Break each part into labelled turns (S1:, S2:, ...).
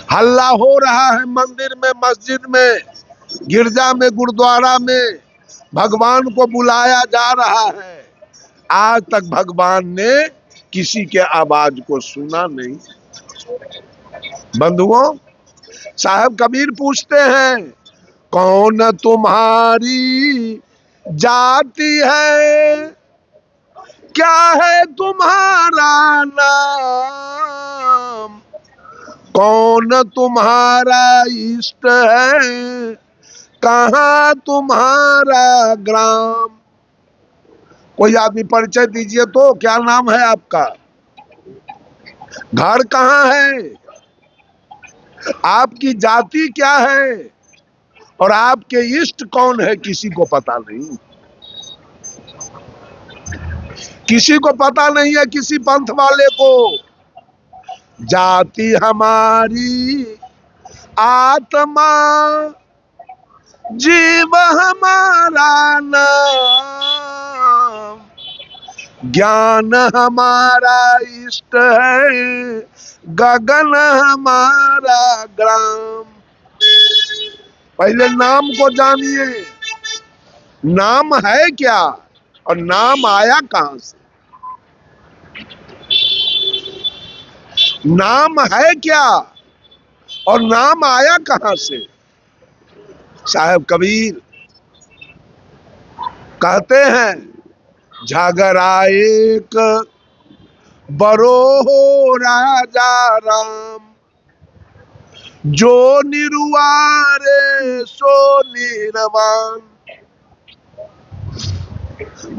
S1: हल्ला हो रहा है मंदिर में, मस्जिद में, गिरजा में, गुरुद्वारा में, भगवान को बुलाया जा रहा है। आज तक भगवान ने किसी के आवाज को सुना नहीं। बंधुओं, साहब कबीर पूछते हैं, कौन तुम्हारी जाति है, क्या है तुम्हारा नाम, कौन तुम्हारा इष्ट है, कहाँ तुम्हारा ग्राम। कोई आदमी परिचय दीजिए तो, क्या नाम है आपका, घर कहाँ है, आपकी जाति क्या है, और आपके इष्ट कौन है, किसी को पता नहीं। किसी को पता नहीं है, किसी पंथ वाले को। जाति हमारी आत्मा, जीव हमारा नाम, ज्ञान हमारा इष्ट है, गगन हमारा ग्राम। पहले नाम को जानिए, नाम है क्या और नाम आया कहां से। नाम है क्या और नाम आया कहां से। साहब कबीर कहते हैं, झगड़ा एक बरो हो राजा राम, जो निरुआरे सो निर्वाण,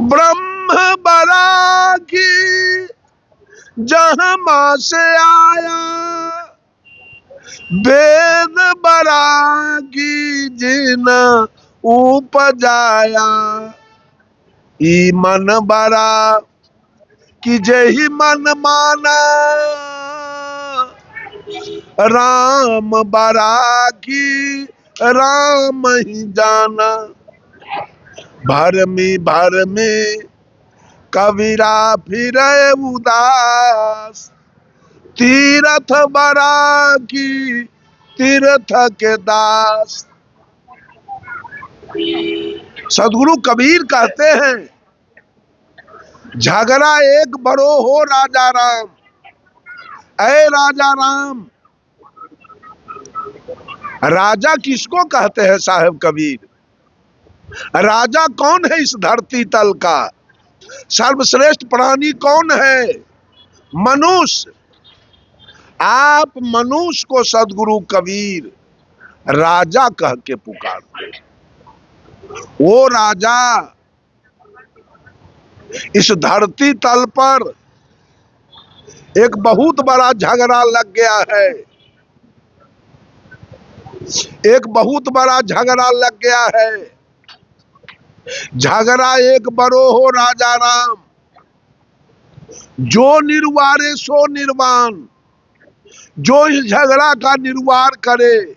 S1: ब्रह्म बरागी जहां मां से आया, वेद बरागी जिन उपजाया, ई मन बरा कि जही मन माना, राम बरागी राम ही जाना, भरमी भरमी कबीरा फिरे उदास, तीरथ बरागी तीर्थ के दास। सदगुरु कबीर कहते हैं, झगड़ा एक बरो हो राजा राम। ऐ राजा राम, राजा किसको कहते हैं साहब कबीर। राजा कौन है इस धरती तल का, सर्वश्रेष्ठ प्राणी कौन है, मनुष्य। आप मनुष्य को सदगुरु कबीर राजा कह के पुकारते। वो राजा इस धरती तल पर एक बहुत बड़ा झगड़ा लग गया है, एक बहुत बड़ा झगड़ा लग गया है। झगड़ा एक बरो हो राजा राम, जो निर्वारे सो निर्वाण। जो इस झगड़ा का निर्वार करे,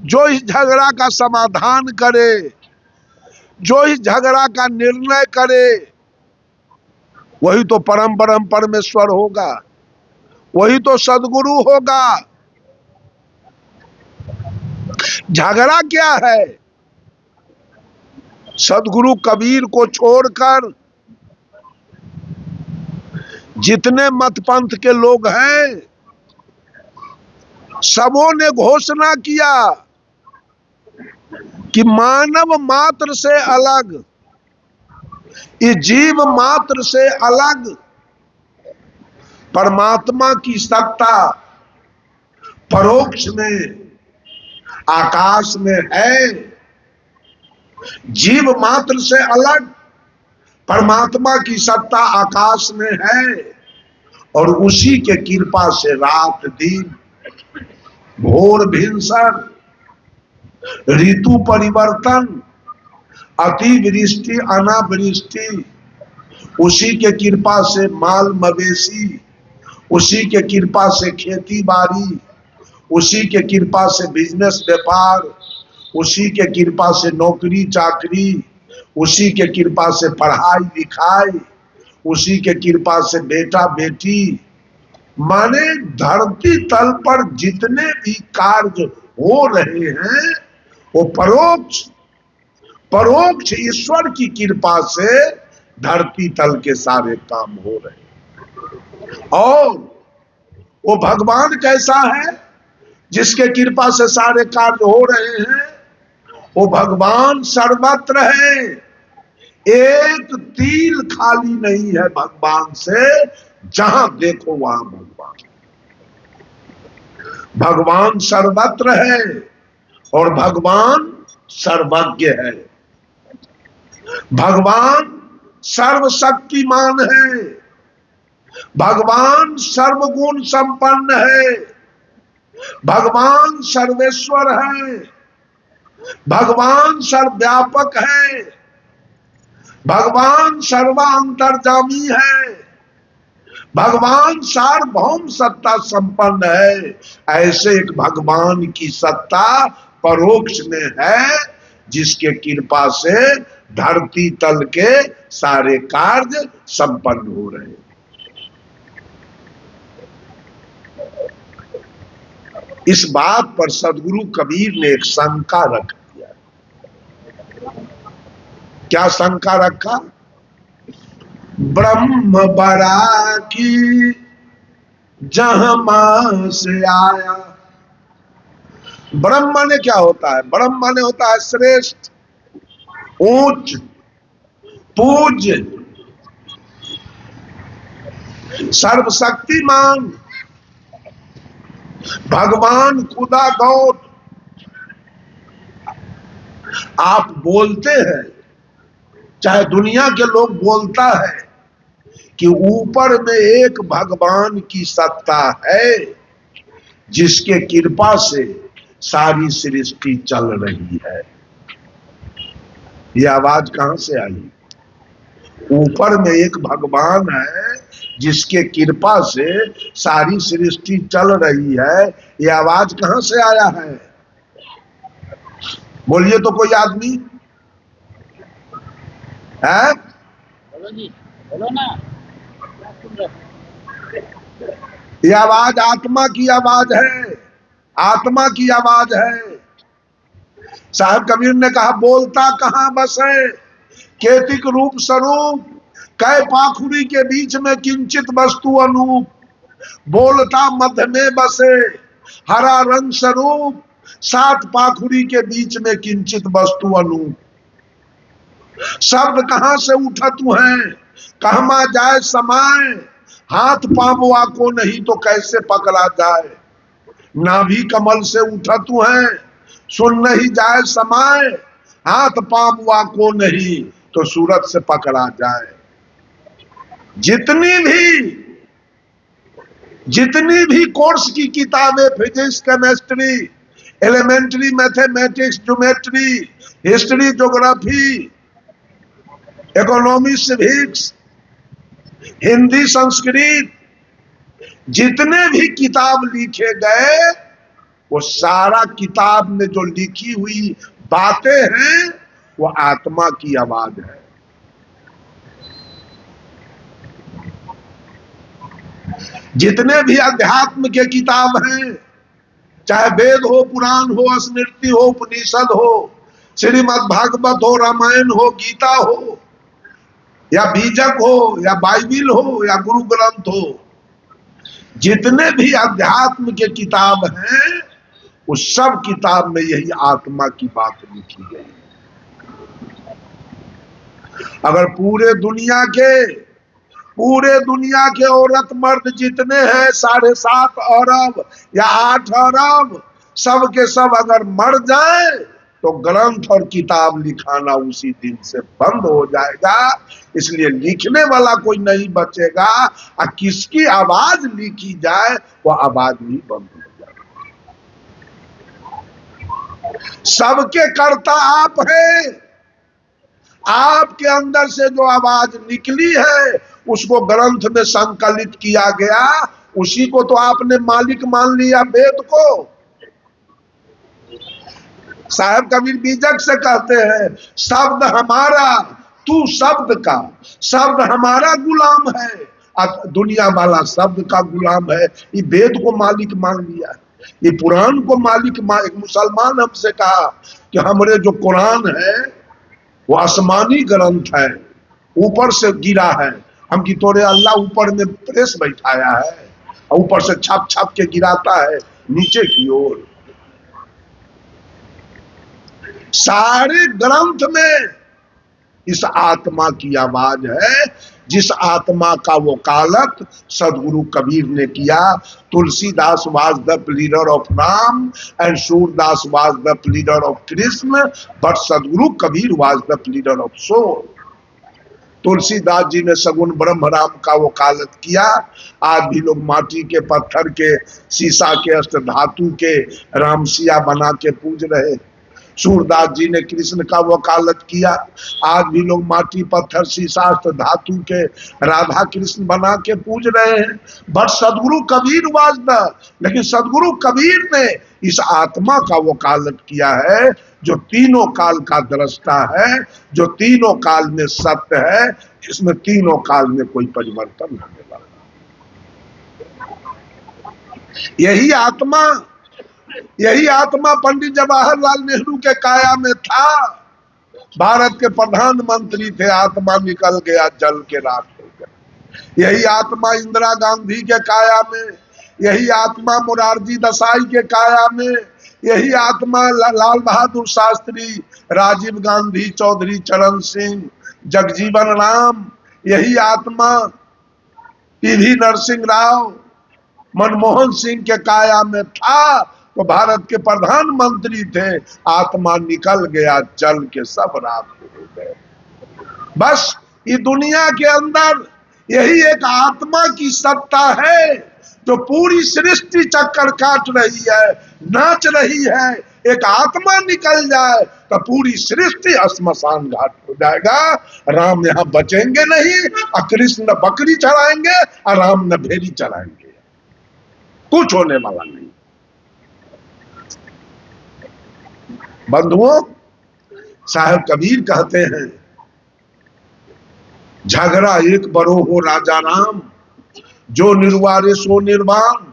S1: जो इस झगड़ा का समाधान करे, जो इस झगड़ा का निर्णय करे, वही तो परम परम परमेश्वर होगा, वही तो सदगुरु होगा। झगड़ा क्या है। सदगुरु कबीर को छोड़कर जितने मत पंथ के लोग हैं, सबों ने घोषणा किया कि मानव मात्र से अलग, इस जीव मात्र से अलग परमात्मा की सत्ता परोक्ष में आकाश में है। जीव मात्र से अलग परमात्मा की सत्ता आकाश में है, और उसी के कृपा से रात दिन, भोर भिनसर, ऋतु परिवर्तन, अतिवृष्टि अनावृष्टि, उसी के कृपा से माल मवेशी, उसी के कृपा से खेती बाड़ी, उसी के कृपा से बिजनेस व्यापार, उसी के कृपा से नौकरी चाकरी, उसी के कृपा से पढ़ाई लिखाई, उसी के कृपा से बेटा बेटी, माने धरती तल पर जितने भी कार्य हो रहे हैं वो परोक्ष परोक्ष ईश्वर की कृपा से धरती तल के सारे काम हो रहे हैं। और वो भगवान कैसा है जिसके कृपा से सारे कार्य हो रहे हैं? वो भगवान सर्वत्र है, एक तिल खाली नहीं है भगवान से, जहां देखो वहां भगवान। भगवान सर्वत्र है और भगवान सर्वज्ञ है, भगवान सर्वशक्तिमान है, भगवान सर्वगुण संपन्न है, भगवान सर्वेश्वर है, भगवान सर्वव्यापक है, भगवान सर्वांतर्यामी है, भगवान सार्वभौम सत्ता संपन्न है। ऐसे एक भगवान की सत्ता परोक्ष में है जिसके कृपा से धरती तल के सारे कार्य संपन्न हो रहे हैं। इस बात पर सदगुरु कबीर ने एक शंका रख दिया। क्या शंका रखा? ब्रह्म बड़ा की जहां मां से आया। ब्रह्म माने क्या होता है? ब्रह्म माने होता है श्रेष्ठ, उच्च, पूज्य, सर्वशक्तिमान, भगवान खुदा गौर। आप बोलते हैं, चाहे दुनिया के लोग बोलता है कि ऊपर में एक भगवान की सत्ता है जिसके कृपा से सारी सृष्टि चल रही है। ये आवाज कहां से आई? ऊपर में एक भगवान है जिसके कृपा से सारी सृष्टि चल रही है। ये आवाज कहां से आया है? बोलिए तो कोई आदमी है?
S2: बोलो जी, बोलो ना।
S1: ये आवाज आत्मा की आवाज है, आत्मा की आवाज है। साहब कबीर ने कहा, बोलता कहां बसे केतिक रूप स्वरूप, कै पाखुरी के बीच में किंचित वस्तु अनूप। बोलता मध्य में बसे हरा रंग स्वरूप, सात पाखुरी के बीच में किंचित वस्तु अनूप। शब्द कहां से उठत है, कहमा जाए समाए, हाथ पांववा को नहीं तो कैसे पकड़ा जाए। नाभि कमल से उठत है, सुन नहीं जाए समाए, हाथ पांववा को नहीं तो सूरत से पकड़ा जाए। जितनी भी कोर्स की किताबें, physics, chemistry, elementary mathematics, geometry, history, geography, economy, civics, Hindi, Sanskrit, जितने भी किताब लिखे गए वो सारा किताब में जो लिखी हुई बातें हैं वो आत्मा की आवाज है। जितने भी अध्यात्म के किताब हैं, चाहे वेद हो, पुराण हो, स्मृति हो, उपनिषद हो, श्रीमद् भागवत हो, रामायण हो, गीता हो, या बीजक हो, या बाइबिल हो, या गुरु ग्रंथ हो, जितने भी अध्यात्म के किताब हैं उस सब किताब में यही आत्मा की बात लिखी गई। अगर पूरे दुनिया के औरत मर्द जितने हैं 7.5 अरब या 8 अरब, सब के सब अगर मर जाए तो ग्रंथ और किताब लिखाना उसी दिन से बंद हो जाएगा। इसलिए लिखने वाला कोई नहीं बचेगा और किसकी आवाज लिखी जाए वो आवाज भी बंद हो जाएगी। सबके कर्ता आप हैं। आपके अंदर से जो आवाज निकली है उसको ग्रंथ में संकलित किया गया, उसी को तो आपने मालिक मान लिया, वेद को। साहब कबीर बीजक से कहते हैं, शब्द हमारा तू शब्द का, शब्द हमारा गुलाम है, दुनिया वाला शब्द का गुलाम है। ये वेद को मालिक मान लिया है, ये कुरान को मालिक मान। एक मुसलमान हमसे कहा कि हमारे जो कुरान है वो आसमानी ग्रंथ है, ऊपर से गिरा है। हम की तोरे अल्लाह ऊपर में प्रेस बैठाया है और ऊपर से छाप छाप के गिराता है नीचे की ओर। सारे ग्रंथ में इस आत्मा की आवाज है, जिस आत्मा का वकालत सदगुरु कबीर ने किया। Tulsidas was the pleader of Ram and Surdas was the pleader of Krishna, but Sadguru Kabir was the pleader of soul. Tulsidas ji ने सगुन ब्रह्म राम का वकालत किया। आज भी लोग माटी के, पत्थर के, शीशा के, अष्ट धातु के रामसिया बना के पूज रहे। सूरदास जी ने कृष्ण का वकालत किया। आज भी लोग माटी, पत्थर, शीशा, अष्ट धातु के राधा कृष्ण बना के पूज रहे हैं। But Sadguru Kabir was the, लेकिन सदगुरु कबीर ने इस आत्मा का वकालत किया है जो तीनों काल का दृष्टा है, जो तीनों काल में सत्य है, इसमें तीनों काल में कोई परिवर्तन होने वाला। यही आत्मा पंडित जवाहरलाल नेहरू के काया में था। भारत के प्रधानमंत्री थे, आत्मा निकल गया जल के राख हो गया। यही आत्मा इंदिरा गांधी के काया में, यही आत्मा मोरारजी देसाई के काया में, यही आत्मा लाल बहादुर शास्त्री, राजीव गांधी, चौधरी चरण सिंह, जगजीवन राम, यही आत्मा पीवी नरसिंह राव, मनमोहन सिंह के काया में था। तो भारत के प्रधानमंत्री थे, आत्मा निकल गया जल के सब राख हो गए। बस ये दुनिया के अंदर यही एक आत्मा की सत्ता है जो पूरी सृष्टि चक्कर काट रही है, नाच रही है। एक आत्मा निकल जाए तो पूरी सृष्टि श्मशान घाट हो जाएगा। राम यहाँ बचेंगे नहीं, और कृष्ण न बकरी चढ़ाएंगे और राम न भेड़ी चढ़ाएंगे। कुछ होने वाला नहीं। बंधुओं, साहब कबीर कहते हैं, झगड़ा एक बरो हो राजा राम, जो निर्वारे सो निर्वाण।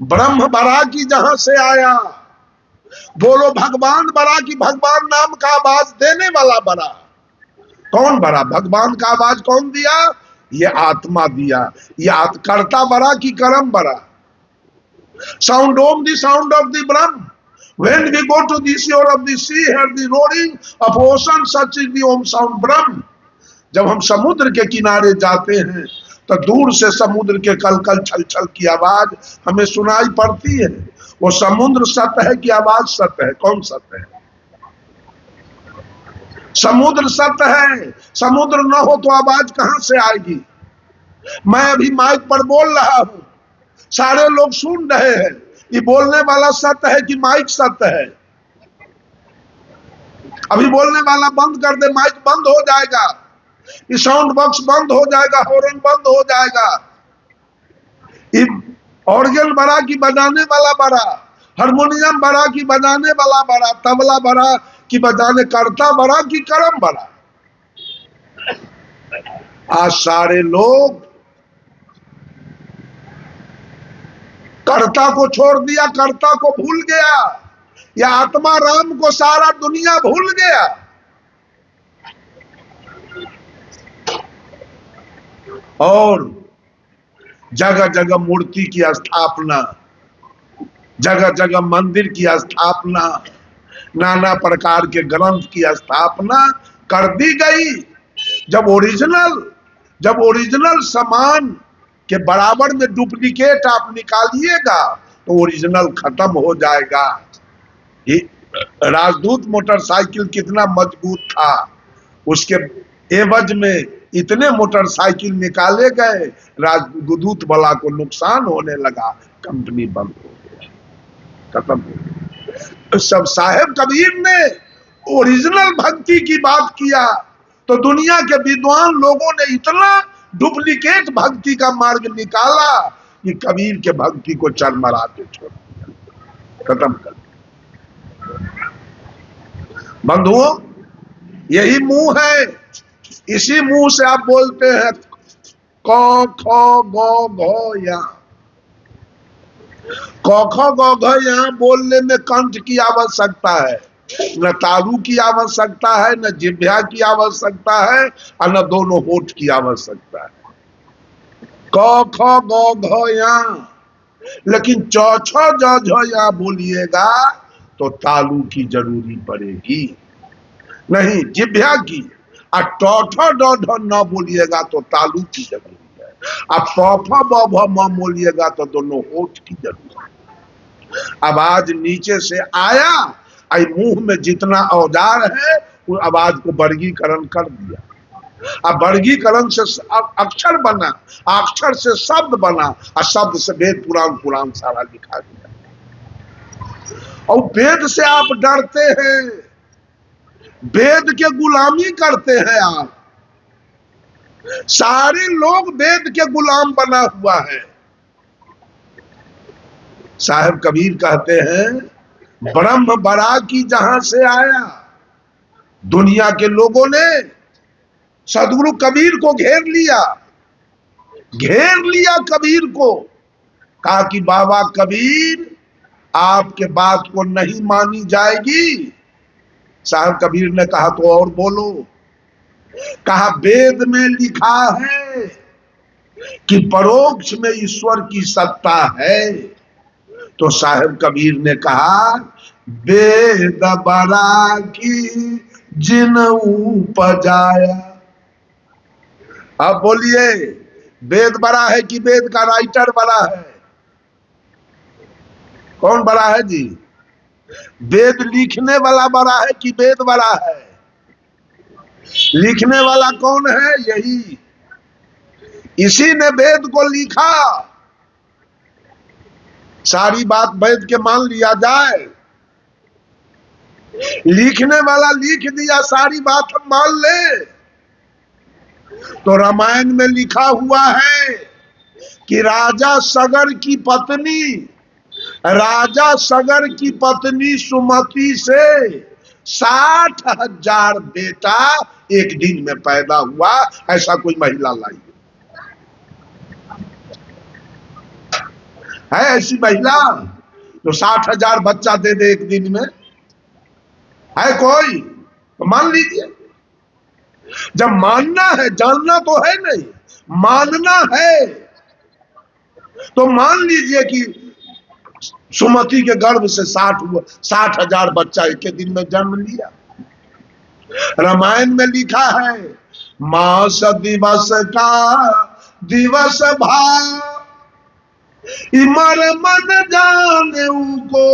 S1: ब्रह्म बरा की जहां से आया, बोलो भगवान बरा की। भगवान नाम का आवाज देने वाला बरा। कौन बरा? भगवान का आवाज कौन दिया? ये आत्मा दिया। ये कर्ता बरा की कर्म बरा। Sound om the sound of the Brahm. When we go to the shore of the sea, hear the roaring of ocean, such is the om sound Brahm. जब हम समुद्र के किनारे जाते हैं तो दूर से समुद्र के कलकल छल छल की आवाज हमें सुनाई पड़ती है। वो समुद्र सत्य है कि आवाज सत्य है? कौन सत्य है? समुद्र सत्य है। समुद्र न हो तो आवाज कहां से आएगी? मैं अभी माइक पर बोल रहा हूं, सारे लोग सुन रहे हैं। ये बोलने वाला सत्य है कि माइक सत्य है? अभी बोलने वाला बंद कर दे, माइक बंद हो जाएगा, ये साउंड बॉक्स बंद हो जाएगा, हॉर्न बंद हो जाएगा। ये ऑर्गन बड़ा की बजाने वाला बड़ा, हारमोनियम बड़ा की बजाने वाला बड़ा, तबला बड़ा की बजाने कर्ता बड़ा की कर्म बड़ा। आज सारे लोग कर्ता को छोड़ दिया, कर्ता को भूल गया। या आत्मा राम को सारा दुनिया भूल गया। और जगह जगह मूर्ति की स्थापना, जगह जगह मंदिर की स्थापना, नाना प्रकार के ग्रंथ की स्थापना कर दी गई। जब ओरिजिनल सामान के बराबर में डुप्लीकेट आप निकालिएगा तो ओरिजिनल खत्म हो जाएगा। ये राजदूत मोटरसाइकिल कितना मजबूत था, उसके एवज में इतने मोटरसाइकिल निकाले गए, राजदूत वाला को नुकसान होने लगा, कंपनी बंद हो गया, खत्म हो गया। सब साहेब कबीर ने ओरिजिनल भक्ति की बात किया तो दुनिया के विद्वान लोगों ने इतना डुप्लीकेट भक्ति का मार्ग निकाला कि कबीर के भक्ति को चरमराते छोड़ दिया, खत्म कर दिया। बंधुओं, यही मुंह है, इसी मुंह से आप बोलते हैं क ख ग घ या। क ख ग घ यहाँ बोलने में कंठ की आवश्यकता है, न तालु की आवश्यकता है, न जिह्वा की आवश्यकता है, और न दोनों होठ की आवश्यकता है। क ख ग घ यहाँ। लेकिन च छ ज झ यहाँ बोलिएगा तो तालु की जरूरी पड़ेगी, नहीं जिह्वा की। और ट ठ ड ढ न बोलिएगा तो तालु की जरूरी है। अब प फ ब भ म बोलिएगा तो दोनों होठ की जरूरी है। आवाज नीचे से आया, आई मुंह में जितना औजार है वो आवाज को वर्गीकरण कर दिया। अब वर्गीकरण से अक्षर बना, अक्षर से शब्द बना, और शब्द से वेद पुराण, पुराण सारा लिखा गया। और वेद से आप डरते हैं, वेद के गुलामी करते हैं आप। सारे लोग वेद के गुलाम बना हुआ है। साहब कबीर कहते हैं ब्रह्म बरा की जहां से आया, दुनिया के लोगों ने सदगुरु कबीर को घेर लिया, घेर लिया कबीर को। कहा कि बाबा कबीर आपके बात को नहीं मानी जाएगी। साहब कबीर ने कहा तो और बोलो। कहा वेद में लिखा है कि परोक्ष में ईश्वर की सत्ता है। तो साहब कबीर ने कहा वेद बरा की जिन उपजाया। अब बोलिए वेद बड़ा है कि वेद का राइटर बड़ा है? कौन बड़ा है जी? वेद लिखने वाला बड़ा है कि वेद बड़ा है? लिखने वाला कौन है? यही, इसी ने वेद को लिखा। सारी बात वेद के मान लिया जाए, लिखने वाला लिख दिया, सारी बात हम मान ले। तो रामायण में लिखा हुआ है कि राजा सगर की पत्नी, राजा सगर की पत्नी सुमति से 60,000 बेटा एक दिन में पैदा हुआ, ऐसा कोई महिला लाई है? ऐसी महिला तो 60,000 बच्चा दे दे एक दिन में? है कोई? तो मान लीजिए। जब मानना है, जानना तो है नहीं, मानना है, तो मान लीजिए कि सुमति के गर्भ से 60,000 बच्चा एक दिन में जन्म लिया। रामायण में लिखा है मास दिवस का दिवस भा, इमर मन जाने को,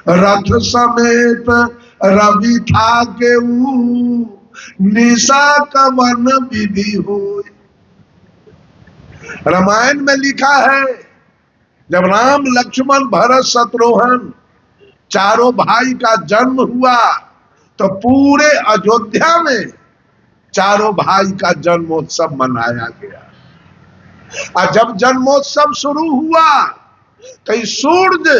S1: रथ समेत रवि था के निशा कवन विधि हो। रामायण में लिखा है जब राम लक्ष्मण भरत शत्रुघ्न चारों भाई का जन्म हुआ तो पूरे अयोध्या में चारों भाई का जन्मोत्सव मनाया गया। और जब जन्मोत्सव शुरू हुआ तो सूर्य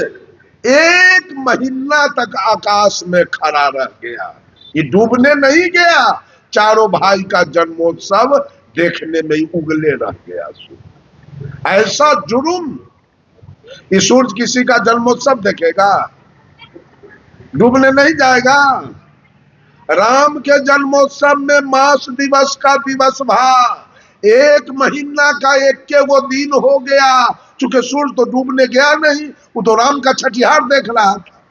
S1: 1 महीना तक आकाश में खड़ा रह गया, ये डूबने नहीं गया। चारों भाई का जन्मोत्सव देखने में ही उगले रह गया सूर्य। ऐसा जुर्म, ये सूर्य किसी का जन्मोत्सव देखेगा? डूबने नहीं जाएगा। राम के जन्मोत्सव में मास दिवस का दिवस भा, 1 महीना का 1 दिन हो गया। चूंकि सूर्य तो डूबने गया नहीं, वो तो राम का छठिहार देख रहा था।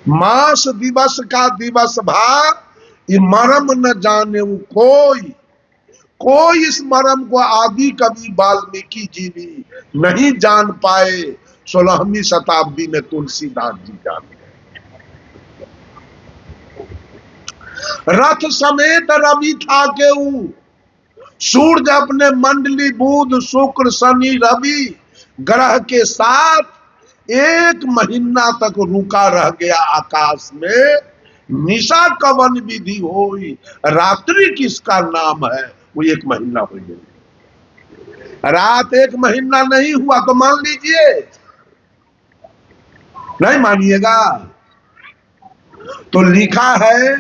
S1: मास दिवस का दिवस भा, ये मरम न जाने कोई, कोई इस मरम को आदि कवि वाल्मीकि जी भी नहीं जान पाए। 16वीं शताब्दी में तुलसीदास जी जान गए। रथ समेत रवि था के सूर्य अपने मंडली बुध शुक्र शनि रवि ग्रह के साथ 1 महीना तक रुका रह गया आकाश में। निशा कवन विधि होई, रात्रि किसका नाम है? वो 1 महीना हो गया। रात 1 महीना नहीं हुआ तो मान लीजिए, नहीं मानिएगा तो लिखा है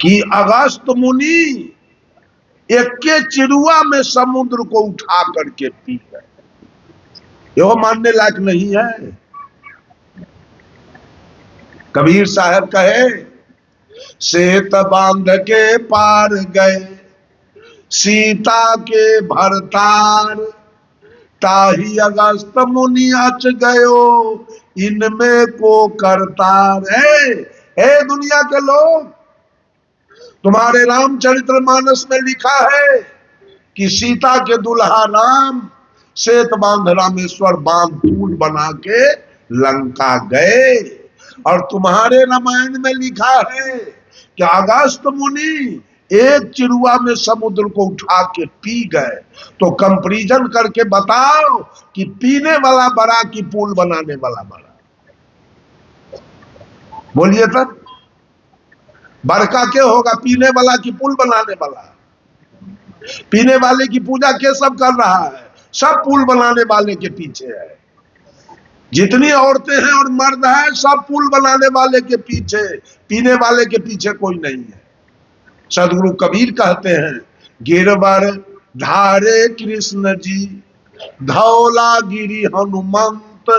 S1: कि अगस्त मुनि एक के चिड़ुआ में समुद्र को उठा करके पी गए। यह मानने लायक नहीं है। कबीर साहब कहे, सेत बांध के पार गए सीता के भरतार, ताही अगस्त मुनि अच गयो इनमें को करतार। है दुनिया के लोग, तुम्हारे रामचरितमानस में लिखा है कि सीता के दुल्हा राम सेत बांध रामेश्वर बांध पुल बना के लंका गए, और तुम्हारे रामायण में लिखा है कि अगस्त मुनि एक चिड़ुआ में समुद्र को उठा के पी गए। तो कंपैरिजन करके बताओ कि पीने वाला बड़ा कि पुल बनाने वाला बड़ा? बोलिए तब, बड़का क्या होगा, पीने वाला कि पुल बनाने वाला? पीने वाले की पूजा के सब कर रहा है? सब पुल बनाने वाले के पीछे है। जितनी औरतें हैं और मर्द हैं सब पुल बनाने वाले के पीछे, पीने वाले के पीछे कोई नहीं है। सदगुरु कबीर कहते हैं, गिरवर धारे कृष्ण जी धौला गिरी हनुमंत,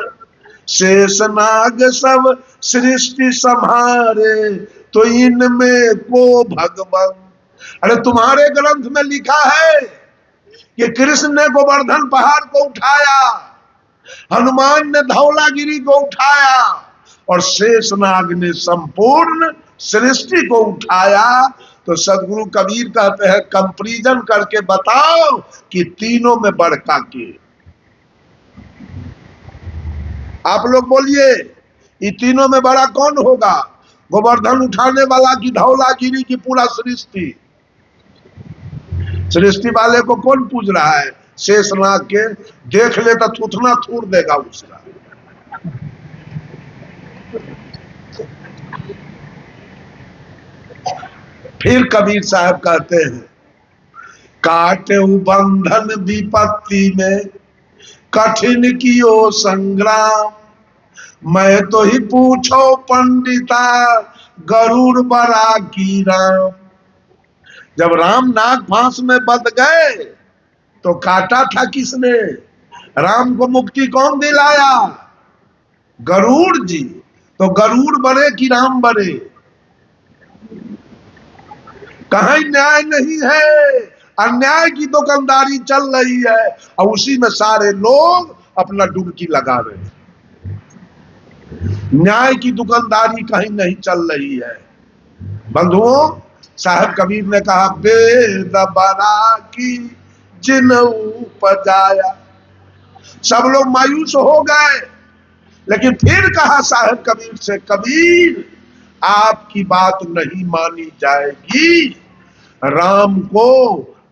S1: शेषनाग सब सृष्टि संहारे तो इनमें को भगवंत। अरे तुम्हारे ग्रंथ में लिखा है कि कृष्ण ने गोवर्धन पहाड़ को उठाया, हनुमान ने धौलागिरी को उठाया और शेषनाग ने संपूर्ण सृष्टि को उठाया। तो सदगुरु कबीर कहते हैं, कंपैरिजन करके बताओ कि तीनों में बड़का के? आप लोग बोलिए, ये तीनों में बड़ा कौन होगा? गोवर्धन उठाने वाला की धौलागिरी की पूरा सृष्टि? सृष्टि वाले को कौन पूज रहा है? शेषनाग के। देख ले तो थूथना थूर देगा उसका। फिर कबीर साहब कहते हैं, काटे बंधन विपत्ति में कठिन कियो संग्राम, मैं तो ही पूछो पंडिता गरुड़ बरा की राम। जब राम नाग फांस में बंध गए तो काटा था किसने? राम को मुक्ति कौन दिलाया? गरुड़ जी। तो गरुड़ बने कि राम बने? कहीं न्याय नहीं है, अन्याय की दुकानदारी चल रही है और उसी में सारे लोग अपना डुबकी लगा रहे हैं। न्याय की दुकानदारी कहीं नहीं चल रही है। बंधुओं, साहब कबीर ने कहा, वेद बरा की जिन उपजाया। सब लोग मायूस हो गए, लेकिन फिर कहा साहब कबीर से, कबीर आपकी बात नहीं मानी जाएगी। राम को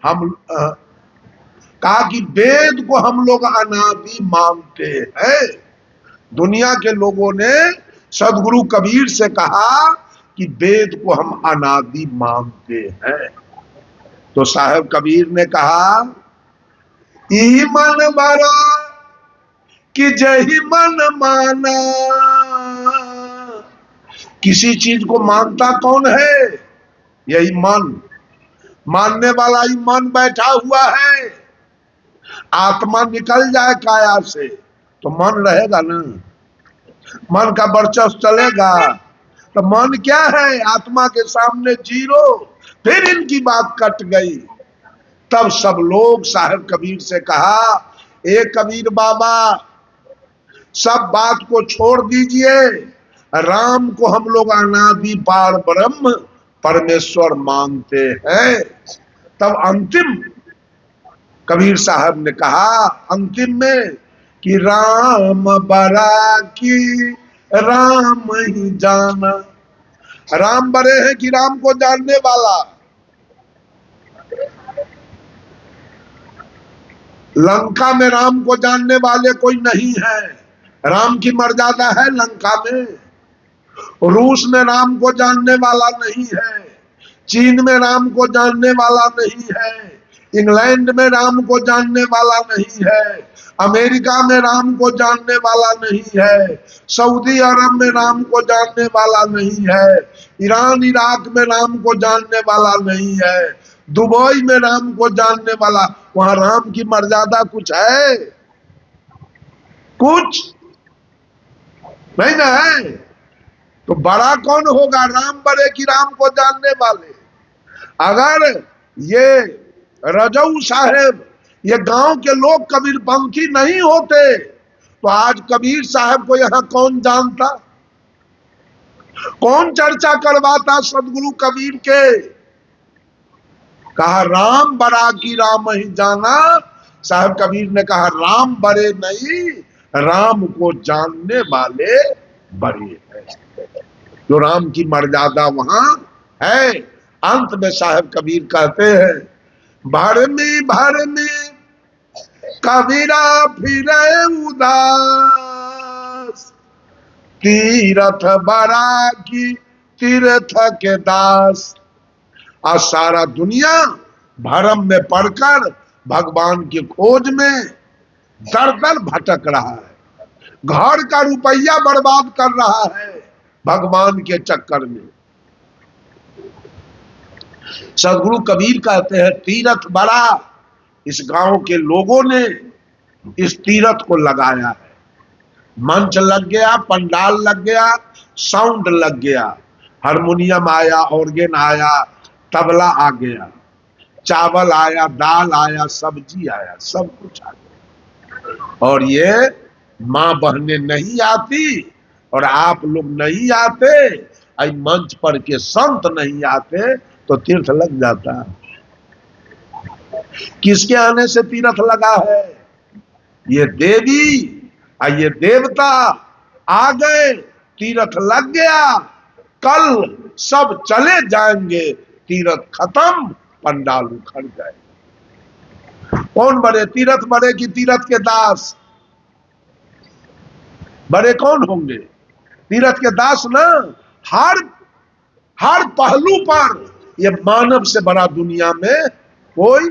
S1: हम कहा कि वेद को हम लोग अनादि मानते हैं। दुनिया के लोगों ने सदगुरु कबीर से कहा कि वेद को हम अनादि मानते हैं। तो साहब कबीर ने कहा, ई मन बड़ा कि जही मन माना। किसी चीज को मानता कौन है? यही मन। मानने वाला ही मन बैठा हुआ है। आत्मा निकल जाए काया से तो मन रहेगा ना, मन का वर्चस्व चलेगा। तो मन क्या है? आत्मा के सामने जीरो। फिर इनकी बात कट गई। तब सब लोग साहब कबीर से कहा, ए कबीर बाबा, सब बात को छोड़ दीजिए, राम को हम लोग अनादि पार ब्रह्म परमेश्वर मानते हैं। तब अंतिम कबीर साहब ने कहा अंतिम में कि राम बरा की राम ही जाना। राम बड़े हैं कि राम को जानने वाला? लंका में राम को जानने वाले कोई नहीं है। राम की मर्यादा है लंका में। रूस में राम को जानने वाला नहीं है। चीन में राम को जानने वाला नहीं है। इंग्लैंड में राम को जानने वाला नहीं है, अमेरिका में राम को जानने वाला नहीं है, सऊदी अरब में राम को जानने वाला नहीं है, ईरान इराक में राम को जानने वाला नहीं है, दुबई में राम को जानने वाला, वहां राम की मर्यादा कुछ है? कुछ नहीं ना है। तो बड़ा कौन होगा, राम बड़े कि राम को जानने वाले? अगर ये रजऊ साहेब, ये गांव के लोग कबीरपंथी नहीं होते तो आज कबीर साहब को यहां कौन जानता, कौन चर्चा करवाता सदगुरु कबीर के? कहा राम बड़ा की राम ही जाना। साहब कबीर ने कहा राम बड़े नहीं, राम को जानने वाले बड़े हैं। जो राम की मर्यादा वहां है। अंत में साहब कबीर कहते हैं, भरमी भरमी कबीरा फिरे उदास, तीरथ बड़ा की तीर्थ के दास। आज सारा दुनिया भरम में पड़कर भगवान की खोज में दर दर भटक रहा है, घर का रुपया बर्बाद कर रहा है भगवान के चक्कर में। सदगुरु कबीर कहते हैं तीरथ बड़ा। इस गांव के लोगों ने इस तीरथ को लगाया है। मंच लग गया, पंडाल लग गया, साउंड लग गया, हारमोनियम आया, ऑर्गेन आया, तबला आ गया, चावल आया, दाल आया, सब्जी आया, सब कुछ आ गया। और ये मां बहनें नहीं आती और आप लोग नहीं आते, आई मंच पर के संत नहीं आते तो तीर्थ लग जाता। किसके आने से तीर्थ लगा है? ये देवी और ये देवता आ गए, तीर्थ लग गया, कल सब चले जाएंगे, तीर्थ खत्म, पंडाल उखड़ जाए। कौन बड़े, तीर्थ बड़े कि तीर्थ के दास? बड़े कौन होंगे? तीर्थ के दास ना। हर पहलू पर ये मानव से बड़ा दुनिया में कोई,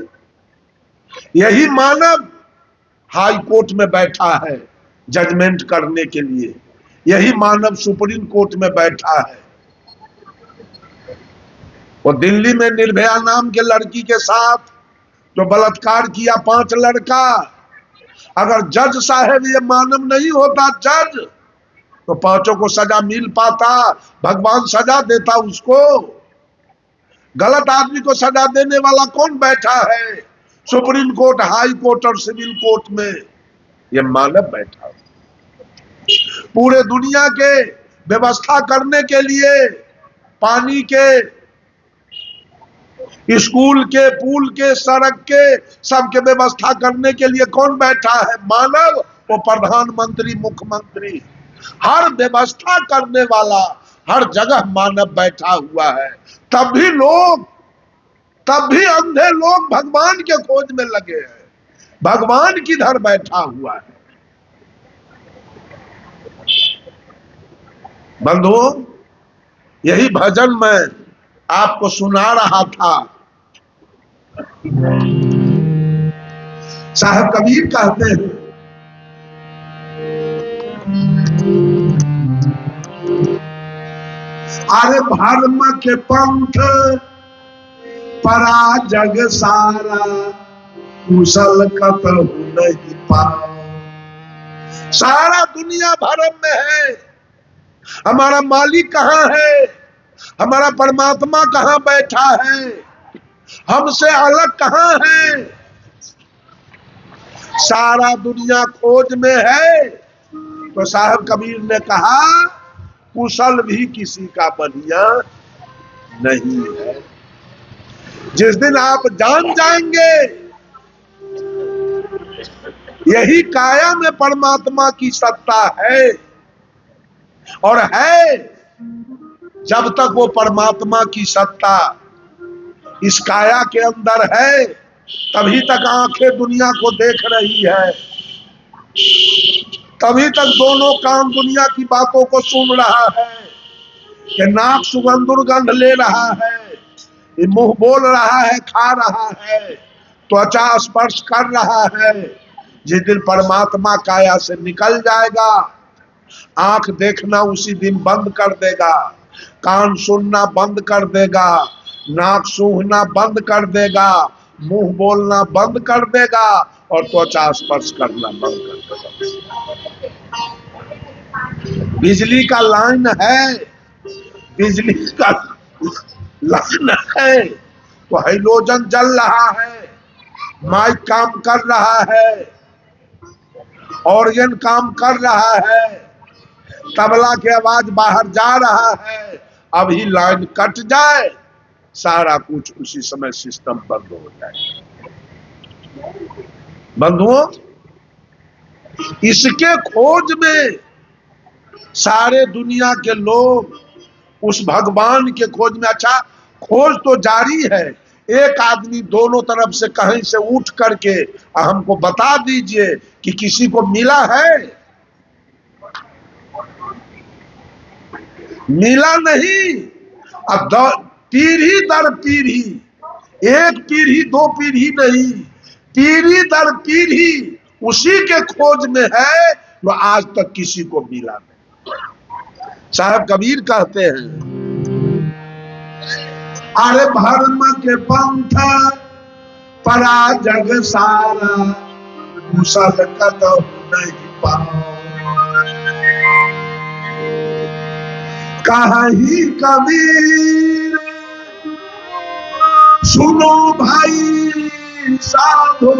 S1: यही मानव हाई कोर्ट में बैठा है जजमेंट करने के लिए, यही मानव सुप्रीम कोर्ट में बैठा है। वो दिल्ली में निर्भया नाम के लड़की के साथ जो बलात्कार किया 5 लड़का, अगर जज साहब ये मानव नहीं होता जज, तो 5 को सजा मिल पाता, भगवान सजा देता उसको। गलत आदमी को सजा देने वाला कौन बैठा है सुप्रीम कोर्ट, हाई कोर्ट और सिविल कोर्ट में? ये मानव बैठा है। पूरे दुनिया के व्यवस्था करने के लिए, पानी के, स्कूल के, पुल के, सड़क के, सबके व्यवस्था करने के लिए कौन बैठा है? मानव। वो प्रधानमंत्री, मुख्यमंत्री, हर व्यवस्था करने वाला, हर जगह मानव बैठा हुआ है। तब भी अंधे लोग भगवान के खोज में लगे हैं। भगवान किधर बैठा हुआ है? बंधुओं, यही भजन मैं आपको सुना रहा था। साहब कबीर कहते हैं, अरे भरम के पंथ परा जग सारा, कुशल कतहु नहीं पाओ। सारा दुनिया भरम में है। हमारा मालिक कहाँ है? हमारा परमात्मा कहाँ बैठा है? हमसे अलग कहाँ है? सारा दुनिया खोज में है। तो साहब कबीर ने कहा कुशल भी किसी का बढ़िया नहीं है। जिस दिन आप जान जाएंगे यही काया में परमात्मा की सत्ता है, और है, जब तक वो परमात्मा की सत्ता इस काया के अंदर है, तभी तक आंखें दुनिया को देख रही है, तभी तक दोनों कान दुनिया की बातों को सुन रहा है, कि नाक सुगंध दुर्गंध ले रहा है, ये मुंह बोल रहा है, खा रहा है, त्वचा स्पर्श कर रहा है, जिस दिन परमात्मा काया से निकल जाएगा, आंख देखना उसी दिन बंद कर देगा, कान सुनना बंद कर देगा, नाक सूंघना बंद कर देगा, मुंह बोलना बंद कर देगा और त्वचा स्पर्श करना बंद कर देगा। बिजली का लाइन है, बिजली का लाइन है, तो हाइड्रोजन जल रहा है, माइक काम कर रहा है, ऑर्गन काम कर रहा है, तबला की आवाज बाहर जा रहा है। अभी लाइन कट जाए, सारा कुछ उसी समय सिस्टम बंद हो जाए। बंधुओं, इसके खोज में सारे दुनिया के लोग उस भगवान के खोज में, अच्छा खोज तो जारी है, एक आदमी दोनों तरफ से कहीं से उठ करके हमको बता दीजिए कि किसी को मिला है? मिला नहीं। अब पीढ़ी दर पीढ़ी, एक पीढ़ी दो पीढ़ी नहीं, पीढ़ी दर पीढ़ी उसी के खोज में है, वो आज तक किसी को मिला नहीं। साहब कबीर कहते हैं, अरे भरम के पंथ परा जग सारा, कुशल कतहु नहीं पाओ। कहीं कबीर सुनो भाई साधो,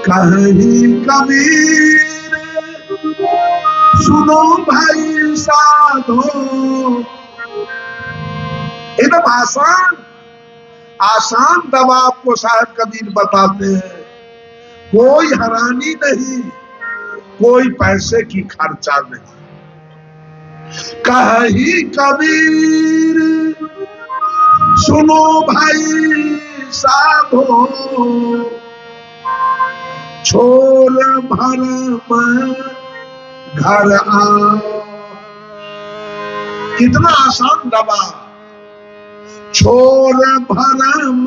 S1: कहीं कबीर सुनो भाई साधो। एकदम आसान आसान दवा आपको साहब कबीर बताते हैं, कोई हैरानी नहीं, कोई पैसे की खर्चा नहीं। कहीं कबीर सुनो भाई साधो, छोड़ भरम घर आओ। कितना आसान दवा, छोड़ भरम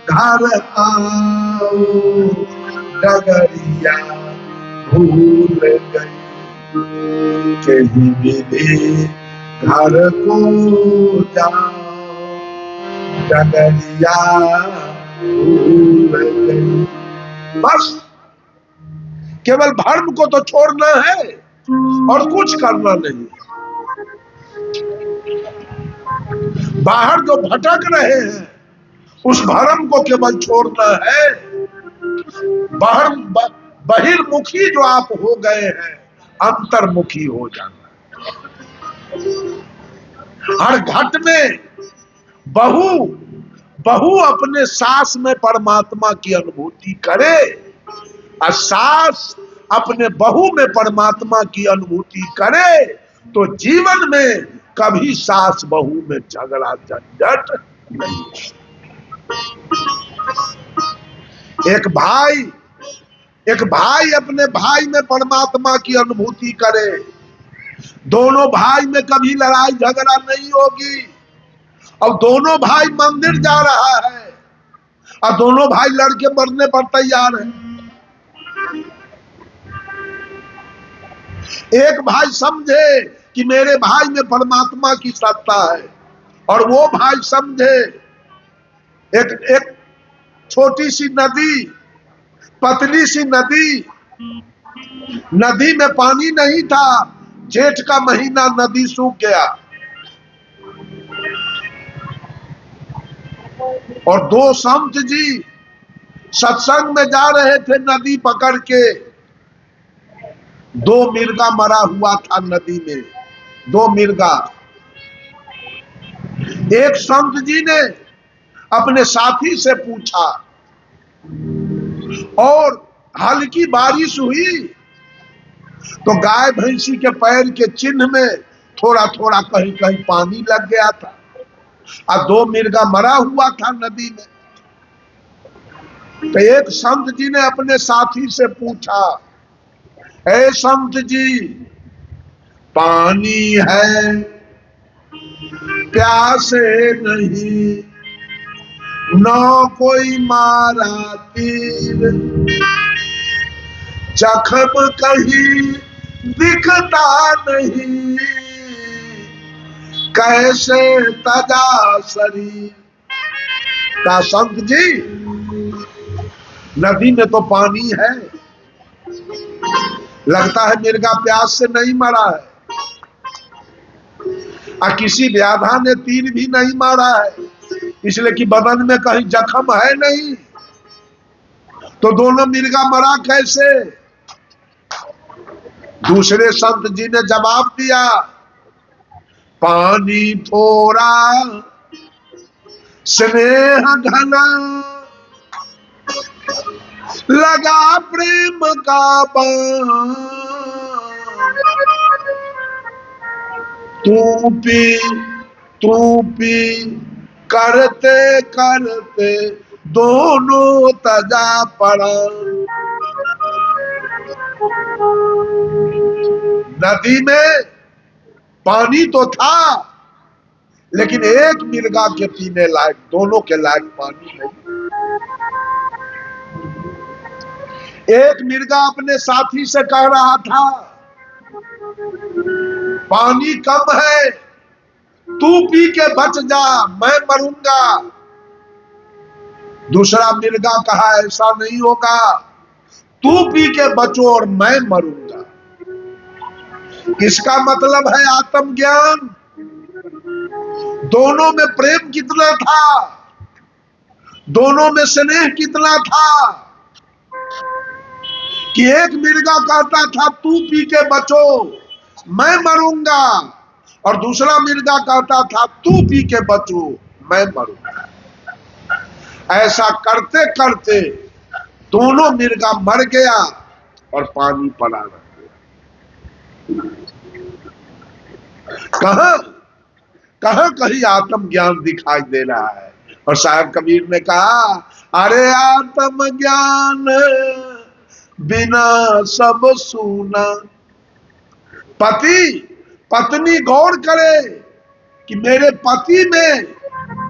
S1: घर आओ, डगरिया भूल गई कहीं भी घर को जाओ, डगरिया भूल गई। बस केवल धर्म को तो छोड़ना है और कुछ करना नहीं। बाहर जो भटक रहे हैं उस भरम को केवल छोड़ना है। बाहर बहिर्मुखी जो आप हो गए हैं, अंतर्मुखी हो जाना। हर घट में बहू अपने सास में परमात्मा की अनुभूति करे और सास अपने बहू में परमात्मा की अनुभूति करे, तो जीवन में कभी सास बहू में झगड़ा झंझट नहीं। एक भाई अपने भाई में परमात्मा की अनुभूति करे, दोनों भाई में कभी लड़ाई झगड़ा नहीं होगी। अब दोनों भाई मंदिर जा रहा है और दोनों भाई लड़के मरने पर तैयार है। एक भाई समझे कि मेरे भाई में परमात्मा की सत्ता है, और वो भाई समझे एक छोटी सी नदी, पतली सी नदी में पानी नहीं था, जेठ का महीना नदी सूख गया और दो संत जी सत्संग में जा रहे थे, नदी पकड़ के। दो मिर्गा मरा हुआ था नदी में, दो मिर्गा। एक संत जी ने अपने साथी से पूछा और हल्की बारिश हुई तो गाय भैंसी के पैर के चिन्ह में थोड़ा थोड़ा कहीं कहीं पानी लग गया था और दो मिर्गा मरा हुआ था नदी में। तो एक संत जी ने अपने साथी से पूछा, ऐ संत जी, पानी है प्यासे नहीं, न कोई मारा तीर, जख्म कहीं दिखता नहीं, कैसे तजा शरीर। का संत जी, नदी में तो पानी है, लगता है मिर्गा प्यास से नहीं मरा है, और किसी व्याधा ने तीर भी नहीं मारा है, इसलिए कि बदन में कहीं जख्म है नहीं, तो दोनों मिर्गा मरा कैसे। दूसरे संत जी ने जवाब दिया, पानी थोड़ा स्नेह घना, लगा प्रेम का बाण, तू पी करते करते दोनों तजा पड़ा। नदी में पानी तो था, लेकिन एक मिर्गा के पीने लायक, दोनों के लायक पानी नहीं। एक मिर्गा अपने साथी से कह रहा था, पानी कम है, तू पी के बच जा, मैं मरूंगा। दूसरा मिर्गा कहा, ऐसा नहीं होगा, तू पी के बचो और मैं मरूंगा। इसका मतलब है आत्मज्ञान। दोनों में प्रेम कितना था, दोनों में स्नेह कितना था, कि एक मिर्गा कहता था तू पी के बचो मैं मरूंगा, और दूसरा मिर्गा कहता था तू पी के बचो मैं मरूंगा। ऐसा करते करते दोनों मिर्गा मर गया और पानी पड़ा रह गया। कहां कहां कहीं आत्मज्ञान दिखाई दे रहा है। और साहब कबीर ने कहा, अरे आत्मज्ञान बिना सब सूना। पति पत्नी गौर करे कि मेरे पति में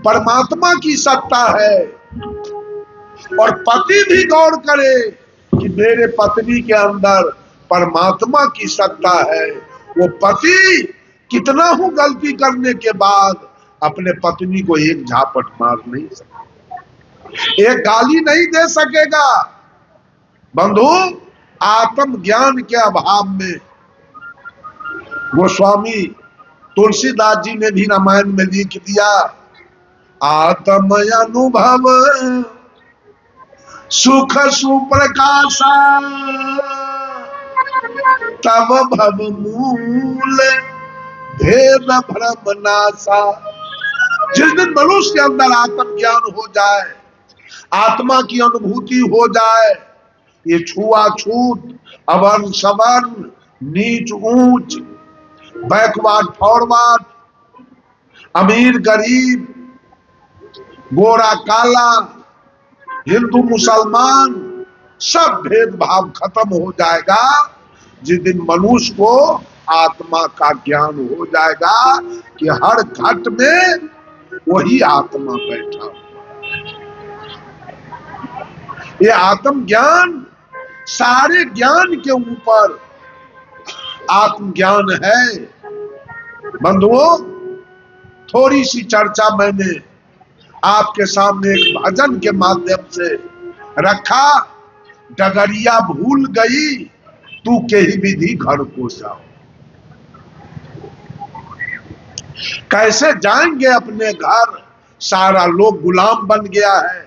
S1: परमात्मा की सत्ता है, और पति भी गौर करे कि मेरे पत्नी के अंदर परमात्मा की सत्ता है। वो पति कितना हो गलती करने के बाद अपने पत्नी को एक झापट मार नहीं सकेगा, एक गाली नहीं दे सकेगा। बंधु, आत्मज्ञान के अभाव में गोस्वामी तुलसीदास जी ने भी रामायण में लिख दिया, आत्म अनुभव सुख सुप्रकाशा, तब भव मूल भेद भ्रम नासा। जिस दिन मनुष्य के अंदर आत्मज्ञान हो जाए, आत्मा की अनुभूति हो जाए, ये छुआछूत, अवर्ण सवर्ण, नीच ऊंच, बैकवर्ड फॉरवर्ड, अमीर गरीब, गोरा काला, हिंदू मुसलमान, सब भेदभाव खत्म हो जाएगा। जिस दिन मनुष्य को आत्मा का ज्ञान हो जाएगा कि हर घट में वही आत्मा बैठा हुआ। ये आत्मज्ञान सारे ज्ञान के ऊपर आत्मज्ञान है। बंधुओं, थोड़ी सी चर्चा मैंने आपके सामने एक भजन के माध्यम से रखा। डगरिया भूल गई तू के ही विधि घर को जाओ। कैसे जाएंगे अपने घर, सारा लोग गुलाम बन गया है,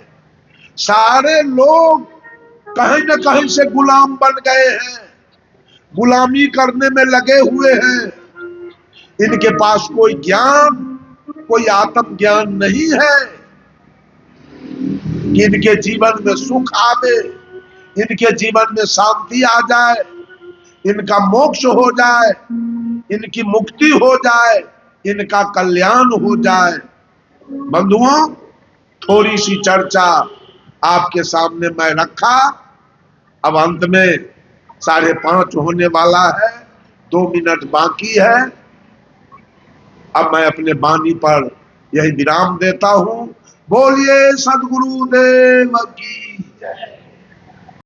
S1: सारे लोग कहीं न कहीं से गुलाम बन गए हैं, गुलामी करने में लगे हुए हैं। इनके पास कोई ज्ञान, कोई आत्म ज्ञान नहीं है कि इनके जीवन में सुख आवे, इनके जीवन में शांति आ जाए, इनका मोक्ष हो जाए, इनकी मुक्ति हो जाए, इनका कल्याण हो जाए। बंधुओं, थोड़ी सी चर्चा आपके सामने मैं रखा। अब अंत में 5:30 होने वाला है, 2 मिनट बाकी है। अब मैं अपने वाणी पर यही विराम देता हूं। बोलिए सदगुरु देव की जय।